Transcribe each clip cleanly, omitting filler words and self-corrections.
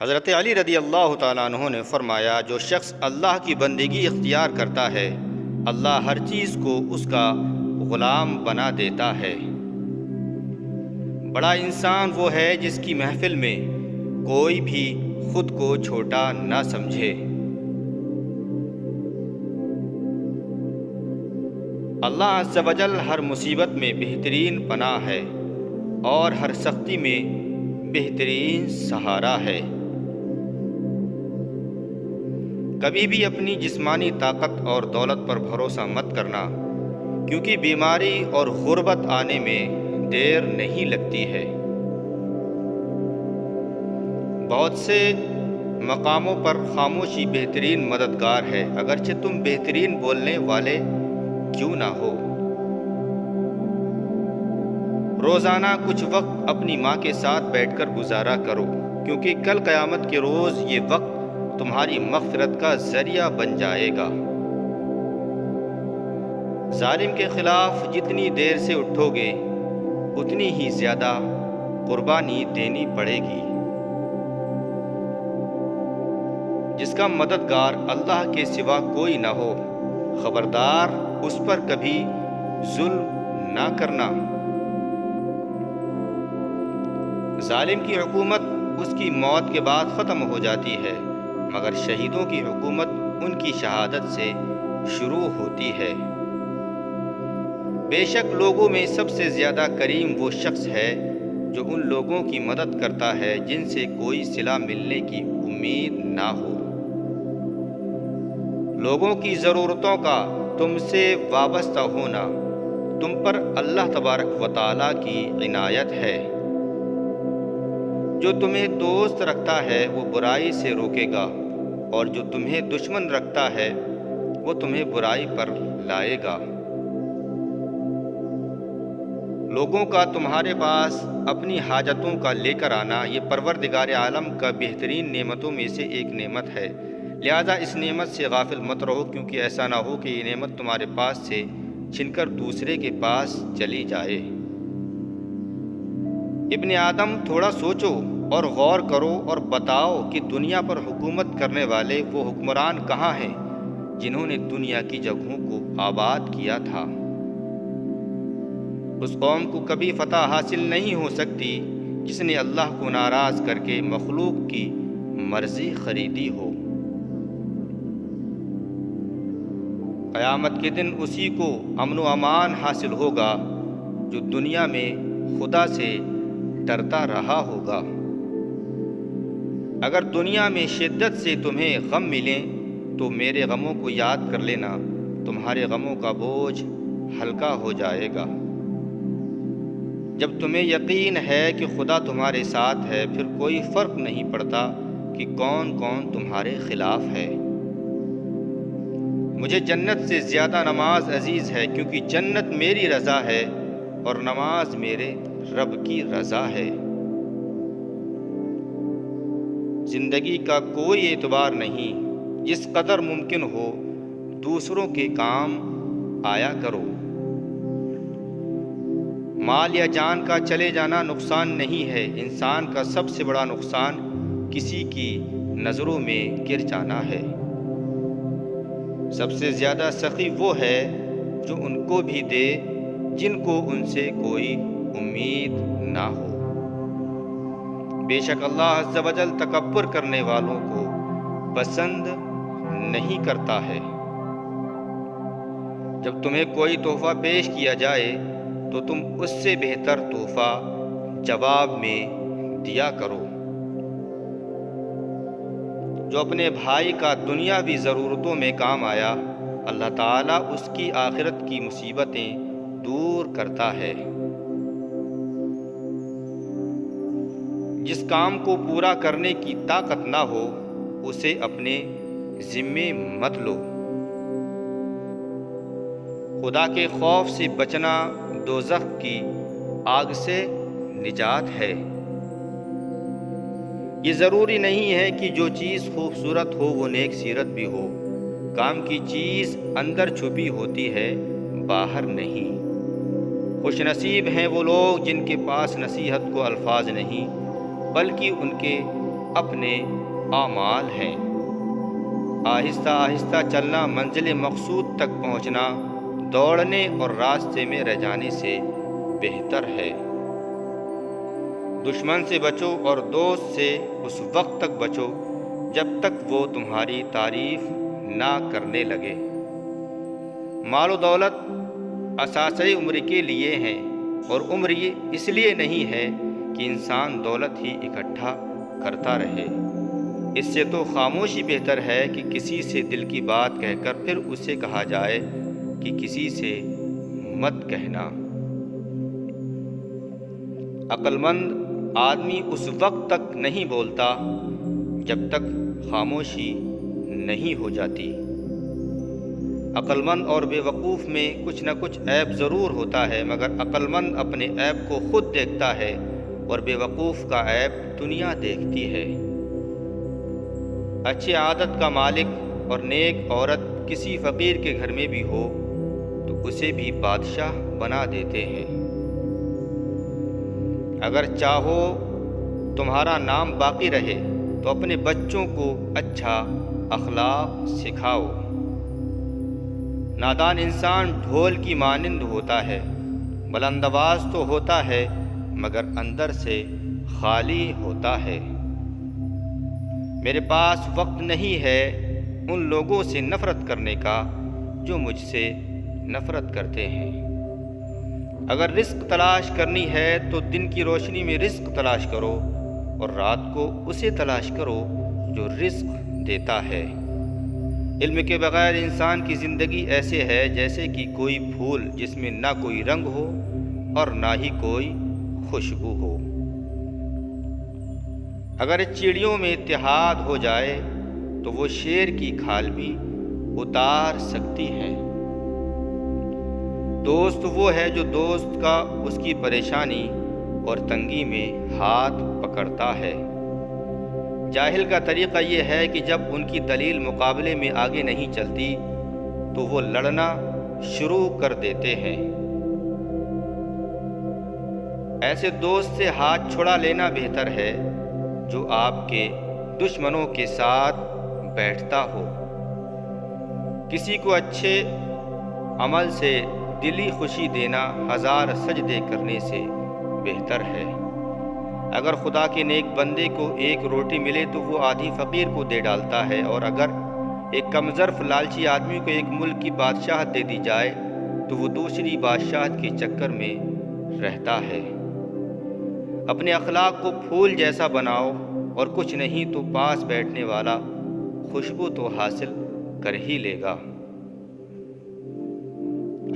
حضرت علی رضی اللہ تعالیٰ عنہ نے فرمایا، جو شخص اللہ کی بندگی اختیار کرتا ہے، اللہ ہر چیز کو اس کا غلام بنا دیتا ہے۔ بڑا انسان وہ ہے جس کی محفل میں کوئی بھی خود کو چھوٹا نہ سمجھے۔ اللہ عز و جل ہر مصیبت میں بہترین پناہ ہے اور ہر سختی میں بہترین سہارا ہے۔ کبھی بھی اپنی جسمانی طاقت اور دولت پر بھروسہ مت کرنا، کیونکہ بیماری اور غربت آنے میں دیر نہیں لگتی ہے۔ بہت سے مقاموں پر خاموشی بہترین مددگار ہے، اگرچہ تم بہترین بولنے والے کیوں نہ ہو۔ روزانہ کچھ وقت اپنی ماں کے ساتھ بیٹھ کر گزارا کرو، کیونکہ کل قیامت کے روز یہ وقت تمہاری مغفرت کا ذریعہ بن جائے گا۔ ظالم کے خلاف جتنی دیر سے اٹھو گے اتنی ہی زیادہ قربانی دینی پڑے گی۔ جس کا مددگار اللہ کے سوا کوئی نہ ہو، خبردار اس پر کبھی ظلم نہ کرنا۔ ظالم کی حکومت اس کی موت کے بعد ختم ہو جاتی ہے، مگر شہیدوں کی حکومت ان کی شہادت سے شروع ہوتی ہے۔ بے شک لوگوں میں سب سے زیادہ کریم وہ شخص ہے جو ان لوگوں کی مدد کرتا ہے جن سے کوئی صلہ ملنے کی امید نہ ہو۔ لوگوں کی ضرورتوں کا تم سے وابستہ ہونا تم پر اللہ تبارک و تعالیٰ کی عنایت ہے۔ جو تمہیں دوست رکھتا ہے وہ برائی سے روکے گا، اور جو تمہیں دشمن رکھتا ہے وہ تمہیں برائی پر لائے گا۔ لوگوں کا تمہارے پاس اپنی حاجتوں کا لے کر آنا یہ پروردگار عالم کا بہترین نعمتوں میں سے ایک نعمت ہے، لہذا اس نعمت سے غافل مت رہو، کیونکہ ایسا نہ ہو کہ یہ نعمت تمہارے پاس سے چھن کر دوسرے کے پاس چلی جائے۔ ابن آدم، تھوڑا سوچو اور غور کرو اور بتاؤ کہ دنیا پر حکومت کرنے والے وہ حکمران کہاں ہیں جنہوں نے دنیا کی جگہوں کو آباد کیا تھا۔ اس قوم کو کبھی فتح حاصل نہیں ہو سکتی جس نے اللہ کو ناراض کر کے مخلوق کی مرضی خریدی ہو۔ قیامت کے دن اسی کو امن و امان حاصل ہوگا جو دنیا میں خدا سے ڈرتا رہا ہوگا۔ اگر دنیا میں شدت سے تمہیں غم ملیں تو میرے غموں کو یاد کر لینا، تمہارے غموں کا بوجھ ہلکا ہو جائے گا۔ جب تمہیں یقین ہے کہ خدا تمہارے ساتھ ہے، پھر کوئی فرق نہیں پڑتا کہ کون کون تمہارے خلاف ہے۔ مجھے جنت سے زیادہ نماز عزیز ہے، کیونکہ جنت میری رضا ہے اور نماز میرے رب کی رضا ہے۔ زندگی کا کوئی اعتبار نہیں، جس قدر ممکن ہو دوسروں کے کام آیا کرو۔ مال یا جان کا چلے جانا نقصان نہیں ہے، انسان کا سب سے بڑا نقصان کسی کی نظروں میں گر جانا ہے۔ سب سے زیادہ سخی وہ ہے جو ان کو بھی دے جن کو ان سے کوئی امید نہ ہو۔ بے شک اللہ عز و جل تکبر کرنے والوں کو پسند نہیں کرتا ہے۔ جب تمہیں کوئی تحفہ پیش کیا جائے تو تم اس سے بہتر تحفہ جواب میں دیا کرو۔ جو اپنے بھائی کا دنیاوی ضرورتوں میں کام آیا، اللہ تعالیٰ اس کی آخرت کی مصیبتیں دور کرتا ہے۔ جس کام کو پورا کرنے کی طاقت نہ ہو اسے اپنے ذمے مت لو۔ خدا کے خوف سے بچنا دوزخ کی آگ سے نجات ہے۔ یہ ضروری نہیں ہے کہ جو چیز خوبصورت ہو وہ نیک سیرت بھی ہو۔ کام کی چیز اندر چھپی ہوتی ہے، باہر نہیں۔ خوش نصیب ہیں وہ لوگ جن کے پاس نصیحت کو الفاظ نہیں بلکہ ان کے اپنے اعمال ہیں۔ آہستہ آہستہ چلنا منزل مقصود تک پہنچنا دوڑنے اور راستے میں رہ جانے سے بہتر ہے۔ دشمن سے بچو اور دوست سے اس وقت تک بچو جب تک وہ تمہاری تعریف نہ کرنے لگے۔ مال و دولت اثاثۂ عمر کے لیے ہیں، اور عمر یہ اس لیے نہیں ہے کہ انسان دولت ہی اکٹھا کرتا رہے۔ اس سے تو خاموشی بہتر ہے کہ کسی سے دل کی بات کہہ کر پھر اسے کہا جائے کہ کسی سے مت کہنا۔ عقل مند آدمی اس وقت تک نہیں بولتا جب تک خاموشی نہیں ہو جاتی۔ عقل مند اور بے وقوف میں کچھ نہ کچھ عیب ضرور ہوتا ہے، مگر عقل مند اپنے عیب کو خود دیکھتا ہے اور بے وقوف کا عیب دنیا دیکھتی ہے۔ اچھی عادت کا مالک اور نیک عورت کسی فقیر کے گھر میں بھی ہو تو اسے بھی بادشاہ بنا دیتے ہیں۔ اگر چاہو تمہارا نام باقی رہے تو اپنے بچوں کو اچھا اخلاق سکھاؤ۔ نادان انسان ڈھول کی مانند ہوتا ہے، بلند آواز تو ہوتا ہے مگر اندر سے خالی ہوتا ہے۔ میرے پاس وقت نہیں ہے ان لوگوں سے نفرت کرنے کا جو مجھ سے نفرت کرتے ہیں۔ اگر رزق تلاش کرنی ہے تو دن کی روشنی میں رزق تلاش کرو اور رات کو اسے تلاش کرو جو رزق دیتا ہے۔ علم کے بغیر انسان کی زندگی ایسے ہے جیسے کہ کوئی پھول جس میں نہ کوئی رنگ ہو اور نہ ہی کوئی خوشبو ہو۔ اگر چڑیوں میں اتحاد ہو جائے تو وہ شیر کی کھال بھی اتار سکتی ہے۔ دوست وہ ہے جو دوست کا اس کی پریشانی اور تنگی میں ہاتھ پکڑتا ہے۔ جاہل کا طریقہ یہ ہے کہ جب ان کی دلیل مقابلے میں آگے نہیں چلتی تو وہ لڑنا شروع کر دیتے ہیں۔ ایسے دوست سے ہاتھ چھڑا لینا بہتر ہے جو آپ کے دشمنوں کے ساتھ بیٹھتا ہو۔ کسی کو اچھے عمل سے دلی خوشی دینا ہزار سجدے کرنے سے بہتر ہے۔ اگر خدا کے نیک بندے کو ایک روٹی ملے تو وہ آدھی فقیر کو دے ڈالتا ہے، اور اگر ایک کمظرف لالچی آدمی کو ایک ملک کی بادشاہت دے دی جائے تو وہ دوسری بادشاہت کے چکر میں رہتا ہے۔ اپنے اخلاق کو پھول جیسا بناؤ، اور کچھ نہیں تو پاس بیٹھنے والا خوشبو تو حاصل کر ہی لے گا۔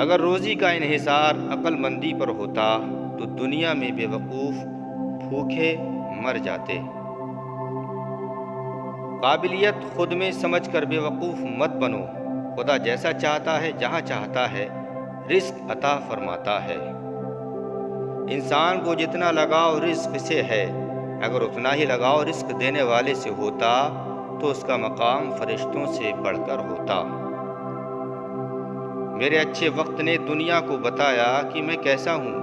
اگر روزی کا انحصار عقل مندی پر ہوتا تو دنیا میں بے وقوف بھوکے مر جاتے۔ قابلیت خود میں سمجھ کر بے وقوف مت بنو۔ خدا جیسا چاہتا ہے جہاں چاہتا ہے رزق عطا فرماتا ہے۔ انسان کو جتنا لگاؤ رزق سے ہے، اگر اتنا ہی لگاؤ رزق دینے والے سے ہوتا تو اس کا مقام فرشتوں سے بڑھ کر ہوتا۔ میرے اچھے وقت نے دنیا کو بتایا کہ میں کیسا ہوں،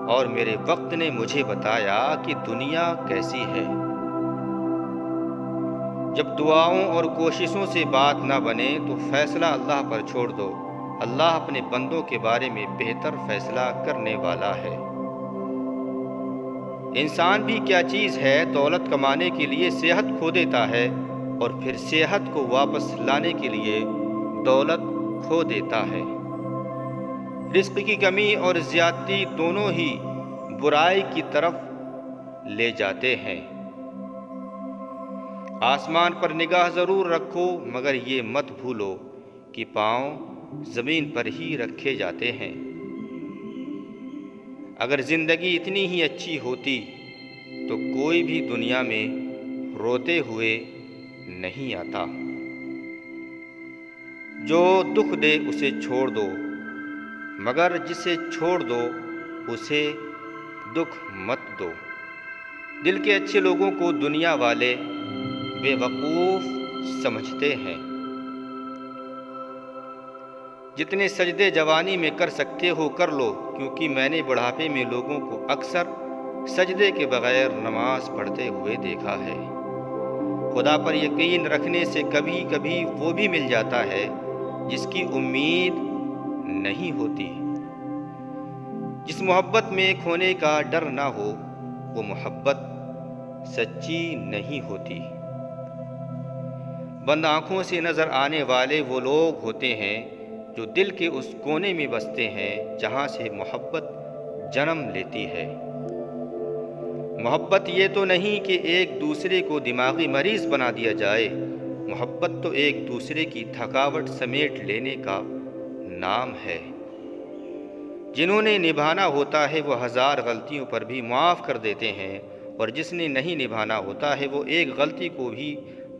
اور میرے وقت نے مجھے بتایا کہ دنیا کیسی ہے۔ جب دعاؤں اور کوششوں سے بات نہ بنے تو فیصلہ اللہ پر چھوڑ دو۔ اللہ اپنے بندوں کے بارے میں بہتر فیصلہ کرنے والا ہے۔ انسان بھی کیا چیز ہے، دولت کمانے کے لیے صحت کھو دیتا ہے اور پھر صحت کو واپس لانے کے لیے دولت کھو دیتا ہے۔ رزق کی کمی اور زیادتی دونوں ہی برائی کی طرف لے جاتے ہیں۔ آسمان پر نگاہ ضرور رکھو، مگر یہ مت بھولو کہ پاؤں زمین پر ہی رکھے جاتے ہیں۔ اگر زندگی اتنی ہی اچھی ہوتی تو کوئی بھی دنیا میں روتے ہوئے نہیں آتا۔ جو دکھ دے اسے چھوڑ دو، مگر جسے چھوڑ دو اسے دکھ مت دو۔ دل کے اچھے لوگوں کو دنیا والے بے وقوف سمجھتے ہیں۔ جتنے سجدے جوانی میں کر سکتے ہو کر لو، کیونکہ میں نے بڑھاپے میں لوگوں کو اکثر سجدے کے بغیر نماز پڑھتے ہوئے دیکھا ہے۔ خدا پر یقین رکھنے سے کبھی کبھی وہ بھی مل جاتا ہے جس کی امید نہیں ہوتی۔ جس محبت میں کھونے کا ڈر نہ ہو وہ محبت سچی نہیں ہوتی۔ بند آنکھوں سے نظر آنے والے وہ لوگ ہوتے ہیں جو دل کے اس کونے میں بستے ہیں جہاں سے محبت جنم لیتی ہے۔ محبت یہ تو نہیں کہ ایک دوسرے کو دماغی مریض بنا دیا جائے، محبت تو ایک دوسرے کی تھکاوٹ سمیٹ لینے کا نام ہے۔ جنہوں نے نبھانا ہوتا ہے وہ ہزار غلطیوں پر بھی معاف کر دیتے ہیں، اور جس نے نہیں نبھانا ہوتا ہے وہ ایک غلطی کو بھی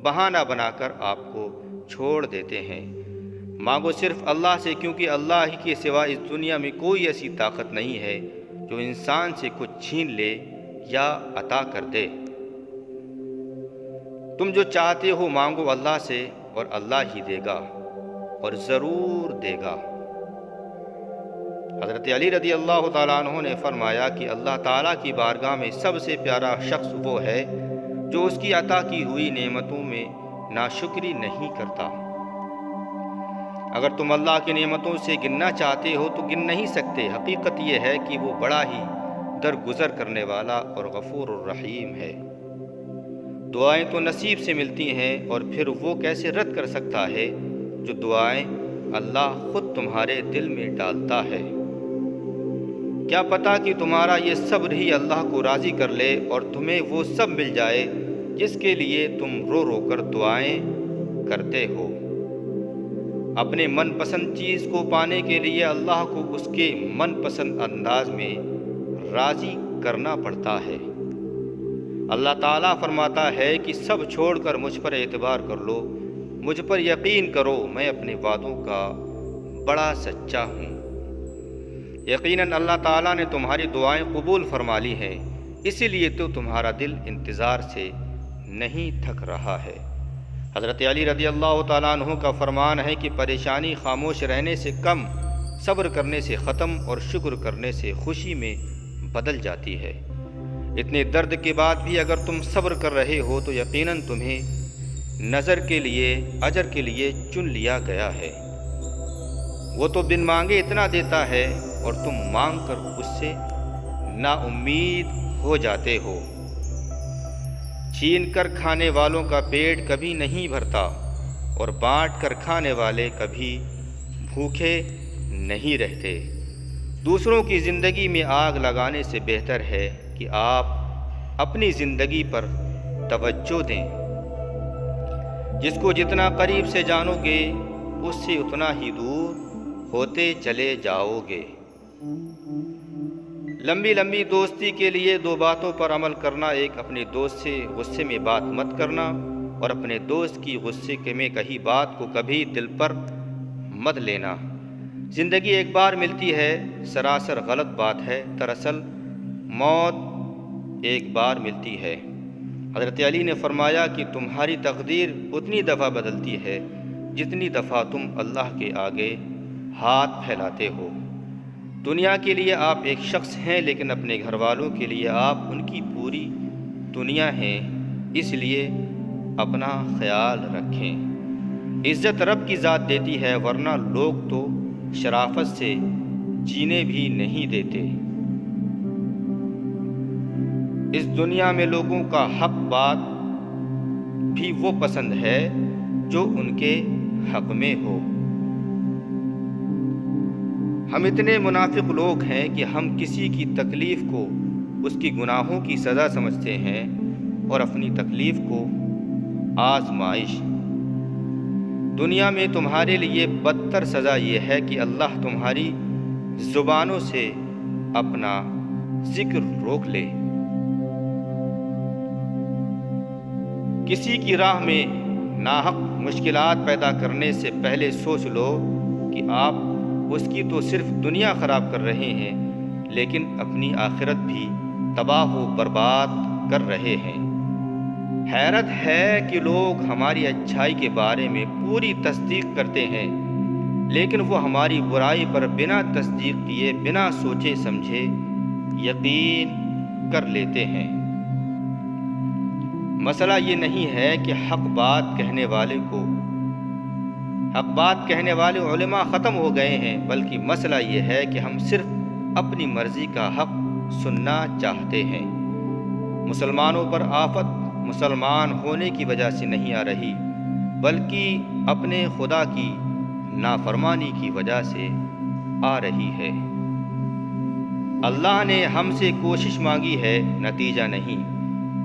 بہانہ بنا کر آپ کو چھوڑ دیتے ہیں۔ مانگو صرف اللہ سے، کیونکہ اللہ ہی کے سوا اس دنیا میں کوئی ایسی طاقت نہیں ہے جو انسان سے کچھ چھین لے یا عطا کر دے۔ تم جو چاہتے ہو مانگو اللہ سے، اور اللہ ہی دے گا، اور ضرور دے گا۔ حضرت علی رضی اللہ تعالیٰ عنہ نے فرمایا کہ اللہ تعالیٰ کی بارگاہ میں سب سے پیارا شخص وہ ہے جو اس کی عطا کی ہوئی نعمتوں میں ناشکری نہیں کرتا۔ اگر تم اللہ کی نعمتوں سے گننا چاہتے ہو تو گن نہیں سکتے۔ حقیقت یہ ہے کہ وہ بڑا ہی درگزر کرنے والا اور غفور الرحیم ہے۔ دعائیں تو نصیب سے ملتی ہیں، اور پھر وہ کیسے رد کر سکتا ہے جو دعائیں اللہ خود تمہارے دل میں ڈالتا ہے۔ کیا پتہ کہ تمہارا یہ صبر ہی اللہ کو راضی کر لے اور تمہیں وہ سب مل جائے جس کے لیے تم رو رو کر دعائیں کرتے ہو۔ اپنے من پسند چیز کو پانے کے لیے اللہ کو اس کے من پسند انداز میں راضی کرنا پڑتا ہے۔ اللہ تعالیٰ فرماتا ہے کہ سب چھوڑ کر مجھ پر اعتبار کر لو، مجھ پر یقین کرو، میں اپنے وعدوں کا بڑا سچا ہوں۔ یقیناً اللہ تعالیٰ نے تمہاری دعائیں قبول فرما لی ہیں، اسی لیے تو تمہارا دل انتظار سے نہیں تھک رہا ہے۔ حضرت علی رضی اللہ تعالیٰ عنہ کا فرمان ہے کہ پریشانی خاموش رہنے سے کم، صبر کرنے سے ختم، اور شکر کرنے سے خوشی میں بدل جاتی ہے۔ اتنے درد کے بعد بھی اگر تم صبر کر رہے ہو تو یقیناً تمہیں نظر کے لیے، اجر کے لیے چن لیا گیا ہے۔ وہ تو بن مانگے اتنا دیتا ہے اور تم مانگ کر اس سے نا امید ہو جاتے ہو۔ چھین کر کھانے والوں کا پیٹ کبھی نہیں بھرتا، اور بانٹ کر کھانے والے کبھی بھوکے نہیں رہتے۔ دوسروں کی زندگی میں آگ لگانے سے بہتر ہے کہ آپ اپنی زندگی پر توجہ دیں۔ جس کو جتنا قریب سے جانو گے اس سے اتنا ہی دور ہوتے چلے جاؤ گے۔ لمبی لمبی دوستی کے لیے دو باتوں پر عمل کرنا: ایک، اپنے دوست سے غصے میں بات مت کرنا، اور اپنے دوست کی غصے میں کہی بات کو کبھی دل پر مت لینا۔ زندگی ایک بار ملتی ہے، سراسر غلط بات ہے، دراصل موت ایک بار ملتی ہے۔ حضرت علی نے فرمایا کہ تمہاری تقدیر اتنی دفعہ بدلتی ہے جتنی دفعہ تم اللہ کے آگے ہاتھ پھیلاتے ہو۔ دنیا کے لیے آپ ایک شخص ہیں، لیکن اپنے گھر والوں کے لیے آپ ان کی پوری دنیا ہیں، اس لیے اپنا خیال رکھیں۔ عزت رب کی ذات دیتی ہے، ورنہ لوگ تو شرافت سے جینے بھی نہیں دیتے۔ اس دنیا میں لوگوں کا حق بات بھی وہ پسند ہے جو ان کے حق میں ہو۔ ہم اتنے منافق لوگ ہیں کہ ہم کسی کی تکلیف کو اس کی گناہوں کی سزا سمجھتے ہیں، اور اپنی تکلیف کو آزمائش۔ دنیا میں تمہارے لیے بدتر سزا یہ ہے کہ اللہ تمہاری زبانوں سے اپنا ذکر روک لے۔ کسی کی راہ میں ناحق مشکلات پیدا کرنے سے پہلے سوچ لو کہ آپ اس کی تو صرف دنیا خراب کر رہے ہیں، لیکن اپنی آخرت بھی تباہ و برباد کر رہے ہیں۔ حیرت ہے کہ لوگ ہماری اچھائی کے بارے میں پوری تصدیق کرتے ہیں، لیکن وہ ہماری برائی پر بنا تصدیق کیے، بنا سوچے سمجھے یقین کر لیتے ہیں۔ مسئلہ یہ نہیں ہے کہ حق بات کہنے والے علماء ختم ہو گئے ہیں، بلکہ مسئلہ یہ ہے کہ ہم صرف اپنی مرضی کا حق سننا چاہتے ہیں۔ مسلمانوں پر آفت مسلمان ہونے کی وجہ سے نہیں آ رہی، بلکہ اپنے خدا کی نافرمانی کی وجہ سے آ رہی ہے۔ اللہ نے ہم سے کوشش مانگی ہے، نتیجہ نہیں،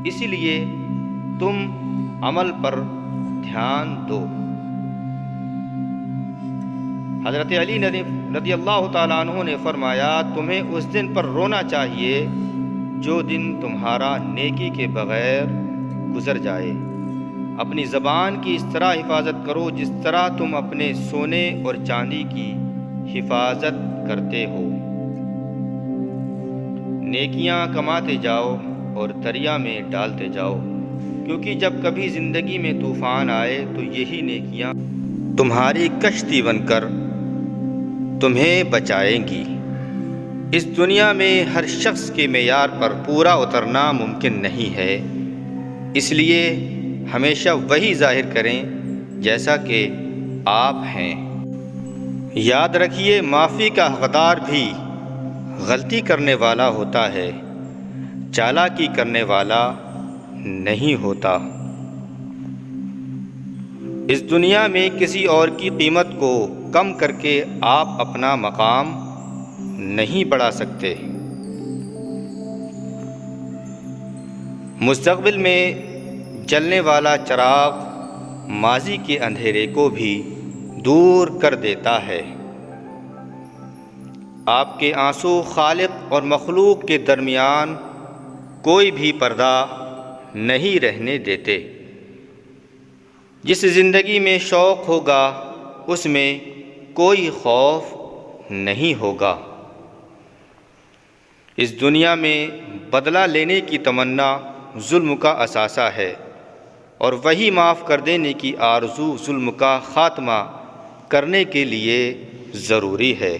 اسی لیے تم عمل پر دھیان دو۔ حضرت علی رضی اللہ تعالیٰ عنہ نے فرمایا، تمہیں اس دن پر رونا چاہیے جو دن تمہارا نیکی کے بغیر گزر جائے۔ اپنی زبان کی اس طرح حفاظت کرو جس طرح تم اپنے سونے اور چاندی کی حفاظت کرتے ہو۔ نیکیاں کماتے جاؤ اور دریا میں ڈالتے جاؤ، کیونکہ جب کبھی زندگی میں طوفان آئے تو یہی نیکیاں تمہاری کشتی بن کر تمہیں بچائیں گی۔ اس دنیا میں ہر شخص کے معیار پر پورا اترنا ممکن نہیں ہے، اس لیے ہمیشہ وہی ظاہر کریں جیسا کہ آپ ہیں۔ یاد رکھیے، معافی کا حقدار بھی غلطی کرنے والا ہوتا ہے، چالاکی کرنے والا نہیں ہوتا۔ اس دنیا میں کسی اور کی قیمت کو کم کر کے آپ اپنا مقام نہیں بڑھا سکتے۔ مستقبل میں جلنے والا چراغ ماضی کے اندھیرے کو بھی دور کر دیتا ہے۔ آپ کے آنسو خالق اور مخلوق کے درمیان کوئی بھی پردہ نہیں رہنے دیتے۔ جس زندگی میں شوق ہوگا اس میں کوئی خوف نہیں ہوگا۔ اس دنیا میں بدلہ لینے کی تمنا ظلم کا اثاثہ ہے، اور وہی معاف کر دینے کی آرزو ظلم کا خاتمہ کرنے کے لیے ضروری ہے۔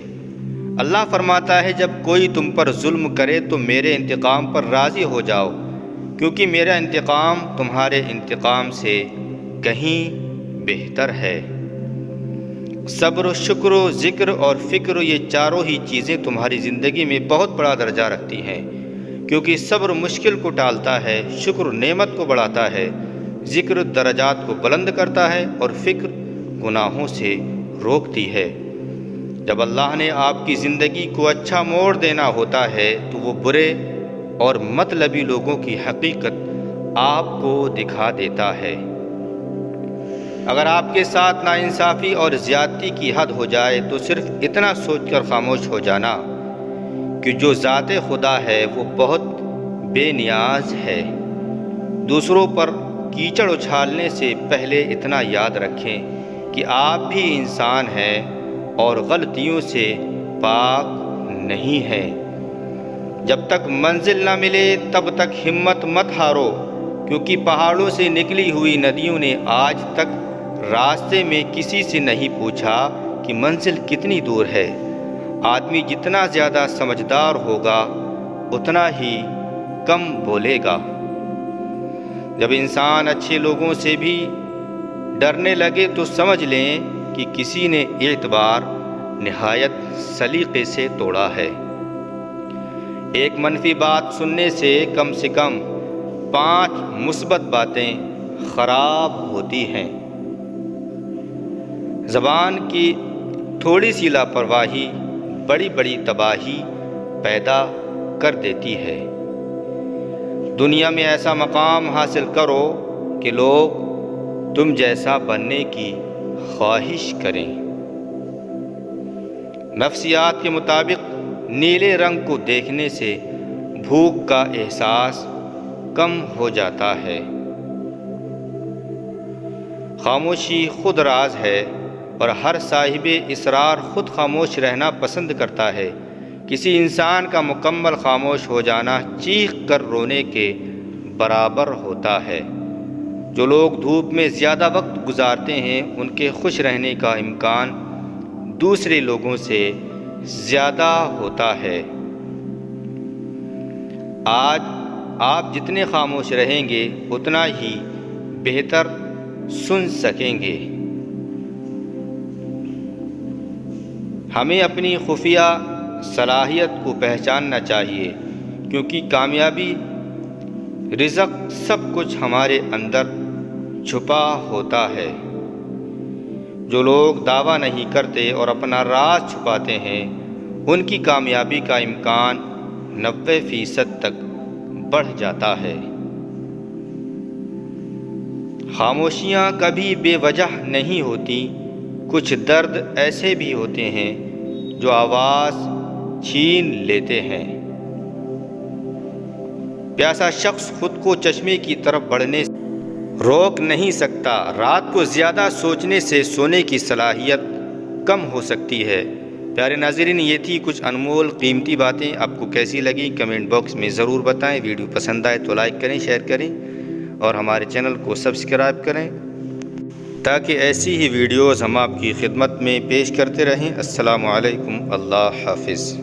اللہ فرماتا ہے، جب کوئی تم پر ظلم کرے تو میرے انتقام پر راضی ہو جاؤ، کیونکہ میرا انتقام تمہارے انتقام سے کہیں بہتر ہے۔ صبر و شکر و ذکر اور فکر، یہ چاروں ہی چیزیں تمہاری زندگی میں بہت بڑا درجہ رکھتی ہیں، کیونکہ صبر مشکل کو ٹالتا ہے، شکر نعمت کو بڑھاتا ہے، ذکر درجات کو بلند کرتا ہے، اور فکر گناہوں سے روکتی ہے۔ جب اللہ نے آپ کی زندگی کو اچھا موڑ دینا ہوتا ہے تو وہ برے اور مطلبی لوگوں کی حقیقت آپ کو دکھا دیتا ہے۔ اگر آپ کے ساتھ ناانصافی اور زیادتی کی حد ہو جائے تو صرف اتنا سوچ کر خاموش ہو جانا کہ جو ذات خدا ہے وہ بہت بے نیاز ہے۔ دوسروں پر کیچڑ اچھالنے سے پہلے اتنا یاد رکھیں کہ آپ بھی انسان ہیں اور غلطیوں سے پاک نہیں ہیں۔ جب تک منزل نہ ملے تب تک ہمت مت ہارو، کیونکہ پہاڑوں سے نکلی ہوئی ندیوں نے آج تک راستے میں کسی سے نہیں پوچھا کہ منزل کتنی دور ہے۔ آدمی جتنا زیادہ سمجھدار ہوگا اتنا ہی کم بولے گا۔ جب انسان اچھے لوگوں سے بھی ڈرنے لگے تو سمجھ لیں کہ کسی نے اعتبار نہایت سلیقے سے توڑا ہے۔ ایک منفی بات سننے سے کم 5 مثبت باتیں خراب ہوتی ہیں۔ زبان کی تھوڑی سی لاپرواہی بڑی بڑی تباہی پیدا کر دیتی ہے۔ دنیا میں ایسا مقام حاصل کرو کہ لوگ تم جیسا بننے کی خواہش کریں۔ نفسیات کے مطابق نیلے رنگ کو دیکھنے سے بھوک کا احساس کم ہو جاتا ہے۔ خاموشی خود راز ہے، اور ہر صاحب اسرار خود خاموش رہنا پسند کرتا ہے۔ کسی انسان کا مکمل خاموش ہو جانا چیخ کر رونے کے برابر ہوتا ہے۔ جو لوگ دھوپ میں زیادہ وقت گزارتے ہیں ان کے خوش رہنے کا امکان دوسرے لوگوں سے زیادہ ہوتا ہے۔ آج آپ جتنے خاموش رہیں گے اتنا ہی بہتر سن سکیں گے۔ ہمیں اپنی خفیہ صلاحیت کو پہچاننا چاہیے، کیونکہ کامیابی، رزق سب کچھ ہمارے اندر چھپا ہوتا ہے۔ جو لوگ دعویٰ نہیں کرتے اور اپنا راز چھپاتے ہیں ان کی کامیابی کا امکان 90% تک بڑھ جاتا ہے۔ خاموشیاں کبھی بے وجہ نہیں ہوتی، کچھ درد ایسے بھی ہوتے ہیں جو آواز چھین لیتے ہیں۔ پیاسا شخص خود کو چشمے کی طرف بڑھنے سے روک نہیں سکتا۔ رات کو زیادہ سوچنے سے سونے کی صلاحیت کم ہو سکتی ہے۔ پیارے ناظرین، یہ تھی کچھ انمول قیمتی باتیں۔ آپ کو کیسی لگیں کمنٹ باکس میں ضرور بتائیں۔ ویڈیو پسند آئے تو لائک کریں، شیئر کریں اور ہمارے چینل کو سبسکرائب کریں تاکہ ایسی ہی ویڈیوز ہم آپ کی خدمت میں پیش کرتے رہیں۔ السلام علیکم، اللہ حافظ۔